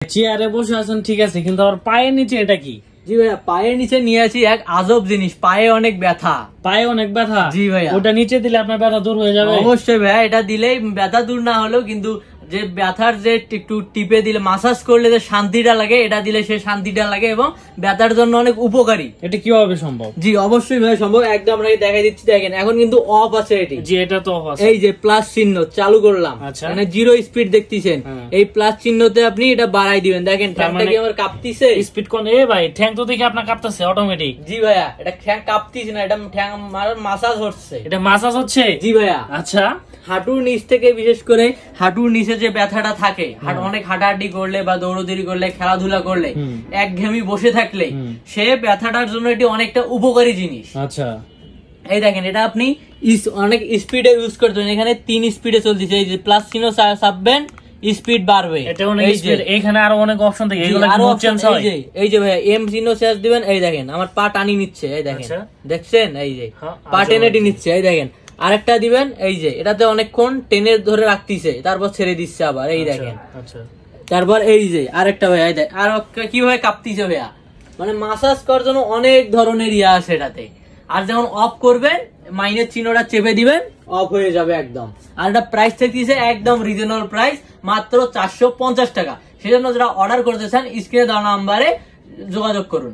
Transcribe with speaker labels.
Speaker 1: চেয়ারে বসে আছেন ঠিক আছে, কিন্তু আমার পায়ের নিচে এটা কি?
Speaker 2: জি ভাইয়া, পায়ের নিচে নিয়ে আছি এক আজব জিনিস, পায়ে অনেক ব্যথা।
Speaker 1: পায়ে অনেক ব্যথা?
Speaker 2: জি ভাইয়া।
Speaker 1: ওটা নিচে দিলে আপনার ব্যথা দূর হয়ে যাবে?
Speaker 2: অবশ্যই ভাইয়া, এটা দিলেই ব্যথা দূর না হলেও কিন্তু যে ব্যথার যে একটু টিপে দিলে মাসাজ করলে যে শান্তিটা লাগে, এটা দিলে সে শান্তিটা লাগে এবং ব্যথার জন্য অনেক উপকারী।
Speaker 1: এটা কিভাবে সম্ভব?
Speaker 2: জি অবশ্যই ভাই সম্ভব, একদম আপনাকে দেখাই দিচ্ছি। দেখেন এখন কিন্তু অফ আছে এটি।
Speaker 1: জি এটা তো অফ আছে।
Speaker 2: এই যে প্লাস চিহ্ন চালু করলাম,
Speaker 1: আচ্ছা।
Speaker 2: মানে 0 স্পিড দেখতেছেন, এই প্লাস চিহ্নতে আপনি এটা বাড়াই দিবেন। দেখেন ঠ্যাংটা কি আমার কাঁপতিছে?
Speaker 1: স্পিড কোন? এ ভাই ঠ্যাং তো দেখি আপনার কাঁপতেছে অটোমেটিক।
Speaker 2: জি ভাইয়া, এটা ঠ্যাং কাঁপতিছে না, এটা ঠ্যাং মাসাজ হচ্ছে।
Speaker 1: এটা মাসাজ হচ্ছে?
Speaker 2: জি ভাইয়া।
Speaker 1: আচ্ছা,
Speaker 2: হাঁটুর নিচ থেকে, বিশেষ করে হাঁটুর নিচে যে ব্যথাটা থাকে, অনেক হাঁটাহাঁটি করলে বা দৌড়দৌড়ি করলে, খেলাধুলা করলে, একঘেয়েমি বসে থাকলে, সে ব্যথাটার জন্য এটি অনেকটা উপকারী জিনিস।
Speaker 1: আচ্ছা,
Speaker 2: এই দেখেন এটা আপনি অনেক স্পিডে ইউজ করতে পারেন। এখানে 3 স্পিডে চলতেছে, এই যে প্লাস চিহ্ন চাপবেন স্পিড বাড়বে।
Speaker 1: এটা অনেক স্পিড। এখানে আরো অনেক অপশন থাকে, এগুলো
Speaker 2: আরো
Speaker 1: কি চেঞ্জ হয়?
Speaker 2: এই যে ভাইয়া এম চিহ্ন চার্জ দিবেন, এই দেখেন আমার পা টানি নিচ্ছে, এই দেখেন দেখছেন, এই যে পা টেনে নিচ্ছে, এই দেখেন। আরেকটা দিবেন, এই যে এটাতে অনেকক্ষণ টেনে ধরে রাখতিছে, তারপর ছেড়ে দিচ্ছে আবার, এই দেখেন।
Speaker 1: আচ্ছা,
Speaker 2: তারপর এই যে আরেকটা ভাইয়া, এই দেখ আর কিভাবে কাঁপতিছে ভাইয়া, মানে মাসাজ করার জন্য অনেক ধরনের ইয়া আছে এটাতে। আর যখন অফ করবেন মাইনের চিহ্নটা চেপে দিবেন, অফ হয়ে যাবে একদম। আর এটা প্রাইস থাকতেছে একদম রিজনেবল প্রাইস, মাত্র 450 টাকা। সেজন্য যারা অর্ডার করতে চান স্ক্রিনে দেওয়া নাম্বারে যোগাযোগ করুন।